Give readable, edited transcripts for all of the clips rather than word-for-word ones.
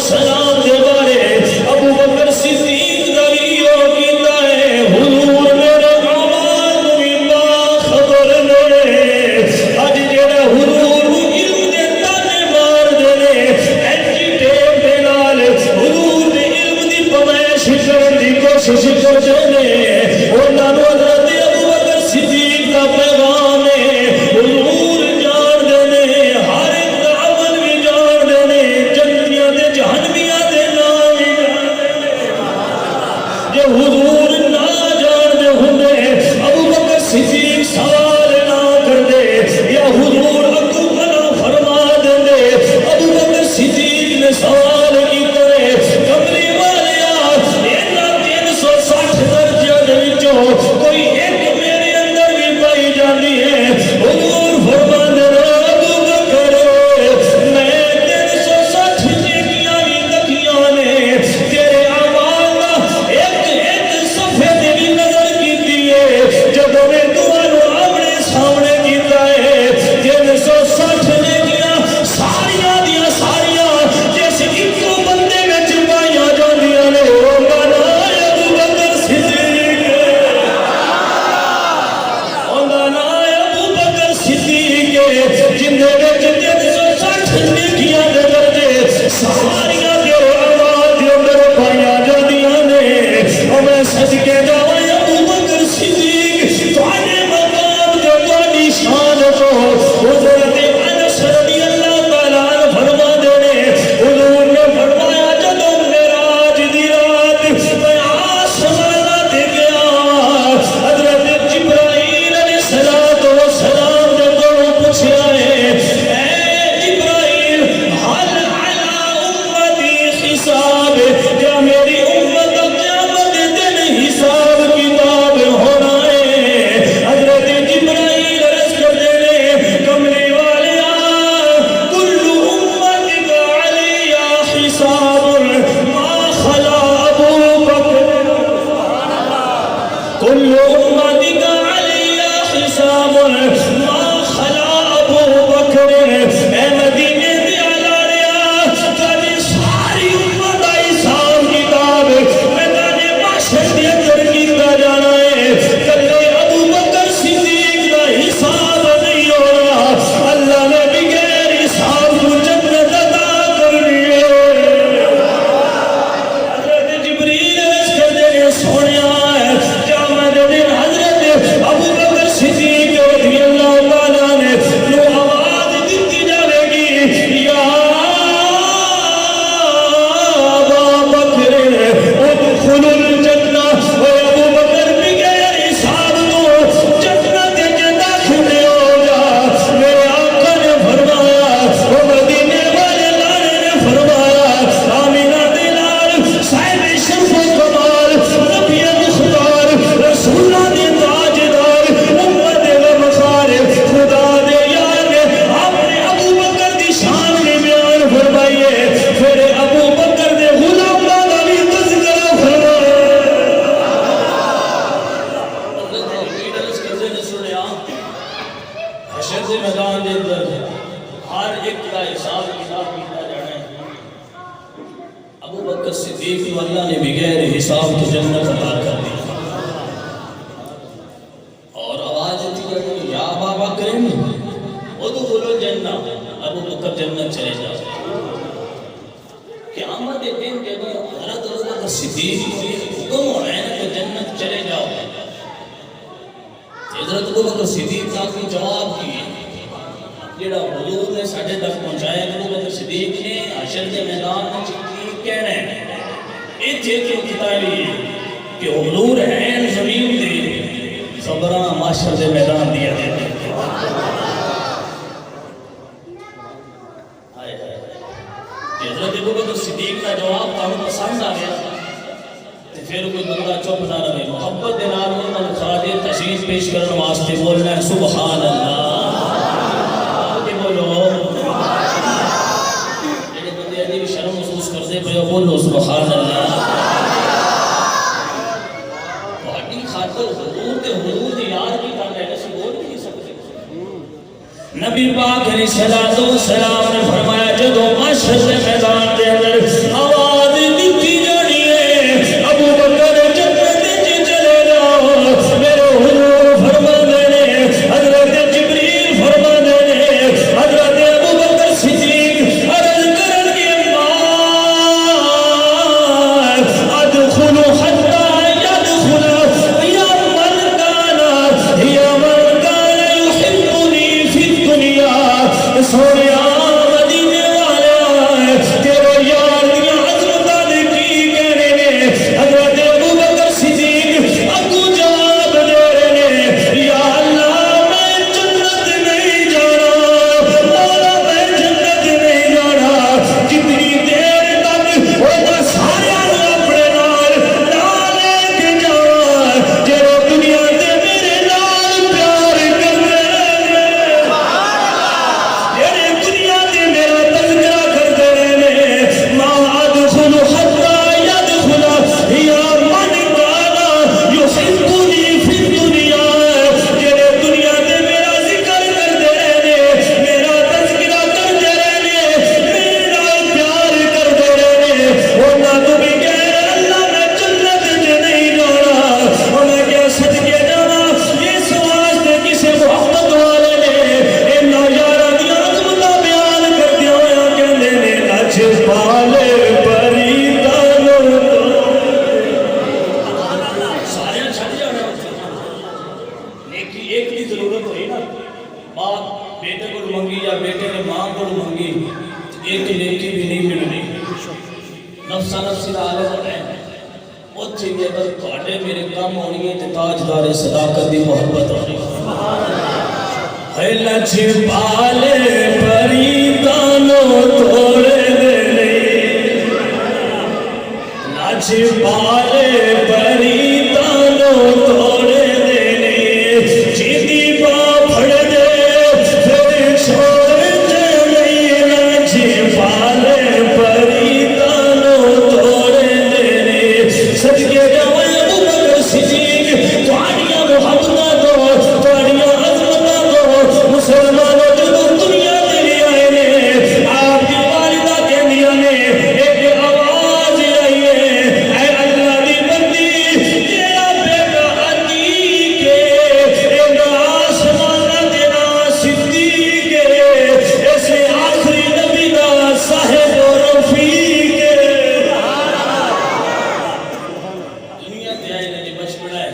سلام دے بارے ابو بکر صدیق دلیو کیتا ہے حضور میرے آمال بھی باخبر نے اج جڑا حضور نو علم دے تانے مار دے نے ایجی ٹیپ دے نال حضور دے علم دی پمائش کرن دی کوشش کردے نے انہاں نو حضرت ابو بکر صدیق دا پیغام ہے حضور جان دے نے ہر ایک دا عمل بھی جان دے نے جنتیاں دے جہنمیاں دے نام بھی جان دے نے جے حضور نہ جان دے ہوندے ابو بکر صدیق سوال نہ کر دے یا حضور اگوں بنا فرما دے دے ابو بکر صدیق نے سوال کیتا ہے کملی والیا انہاں 360 درجے دے وچوں کوئی ایک میرے اندر بھی پائی جاندی ہے حضور فرما دے ابو بکر میں 360 نیکیاں بھی لکھیاں نے تیرے اعمال دا ایک صفحے تے بھی نظر کیتی ہے جدوں میں دعا نو اپنے سامنے کیتا ہے 360 نیکیاں ساریاں دیاں ساریاں جس اکو بندے وچ پائیاں جاندیاں نے او گانا ابو بکر صدیق اوندا نام ابو بکر صدیق جن دے وچ 360 نیکیاں دے درجے ساریاں دے اعمال دے اندر پائیاں جاندیاں نے او میں صدقے جاواں ابو بکر صدیق تواڈے مقام تے تواڈی شان کو حضرت انس رضی اللہ تعالیٰ عنہ فرما دے نے حضور نے فرمایا جدوں معراج دی رات میں آسماناں تے گیا حضرت جبرائیل علیہ السلام دے کولوں پوچھیا ہے اے جبرائیل حل علی امتی حساب کیا میری امت کا قیامت کے دن حساب کتاب ہونا ہے حضرت جبرائیل عرض کر دے نے کملی والیا کل امتک علی حساب ما خلا ابو بکر کل امتک علی حساب ما خلا ابو بکر اے مدینے دی علاریا تاری ساری امت دا حساب کتاب میدان محشر دے اندر کیتا جانا ہے کلے ابو بکر صدیق دا حساب نہیں ہونا اللہ نے بغیر حساب کو جنت عطا کرنی ہے حضرت جبریل عرض کر دے نے سونیا ہے قیامت دے دن حضرت ابو بکر صدیق رضی اللہ تعالیٰ نے جو آواز دیتی جاوے گی یا ابا بکر ادخل الجنہ اے ابو بکر بغیر حساب تو جنت کے داخل ہو جا میرے آقا نے فرمایا وہ مدینے والے لانے نے فرمایا آمینہ دلال صاحب شرف و کمال نبی مختار رسولہ دے تاجدار امت غمخار خدا دے یار نے اپنے ابو بکر دی شان میں بیان فرمائیے پھر ابو بکر دے غلاماں دا بھی تذکرہ فرمایا حشر دے میدان دے اندر ہر ایک کا حساب کتاب کیتا جانا ہے ابو بکر صدیق کو اللہ نے بغیر حساب تو جنت عطا کر دی اور آواز اٹھی جاتی یا ابا بکر ادخل الجنہ ابو بکر جنت چلے جاؤ قیامت کے دن جب حضرت ابو بکر صدیق کو حکم ہو رہا ہے نا کہ جنت چلے جاؤ حضرت ابو بکر صدیق کا کوئی جواب کی جڑا حضور نے ساڈے تک پہنچایا ابو بکر صدیق نے حشر کے میدان میں کی کہنا ہے ایتھے کیوں کتابی کہ حضور ہیں زمین دے صبراں معاشر دے میدان دیا دے حضرت ابو بکر صدیق کا جواب تمہیں پسند آ گیا پھر کوئی بندہ چپ نہ رہے محبت دے نال انہاں نوں خراج تشریف پیش کرن واسطے بولنا ہے سبحان اللہ کہ بولو جڑے بندے دی شرم محسوس کردے پے بولو سبحان اللہ تہاڈی خاطر حضور تے حضور دی یاد کی گل ہے اسی بول نہیں سکتے نبی پاک علیہ الصلوۃ والسلام نے فرمایا جدوں محشر دے میدان دے اندر نفسا نفسی دا عالم ہونا ہے اتھے بھی اگر تھوڑے میرے کام ہونی ہے تو تاجدار صداقت دی محبت ہونی ہے لچ پالے پریدانوں توڑے دے لچ پالے پریدانوں توڑے دے جیدی با پھڑ دے پھر چھوڑ دے نہیں لچ پالے پریدانوں توڑے دے صدقے جوائے ابو بکر صدیق توانیاں محبتہ دو توانیاں عظمتہ دو مسلمانوں جو دنیا دے لئے آئے نے آپ کی والدہ کے دیا نے ایک آواز آئی ہے اے اللہ دی بندی تیرا بیٹا عتیق ہے اینا آسمانہ دینا صدیق ہے ایسے آخری نبی دا صاحب و رفیق ہے دنیا تے آئے نے بچ پڑا ہے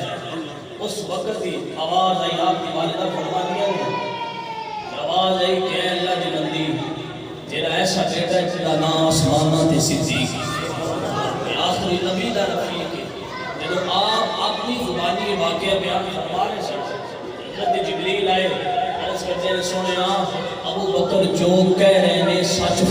اس وقت ہی آواز آئی آپ کی والدہ فرما دیا ہے آواز آئی کہ اے اللہ دی بندی تیرا ایسا بیٹا ہے تیرا نام آسمانہ تے صدیق ہے آخری نبی دا رفیق ہے جب آپ اپنی زبانی یہ واقعہ بیان فرما رہے سے حضرت جبریل آئے عرض کرتے ہیں سونے ابو بکر جو کہہ رہے ہیں سچ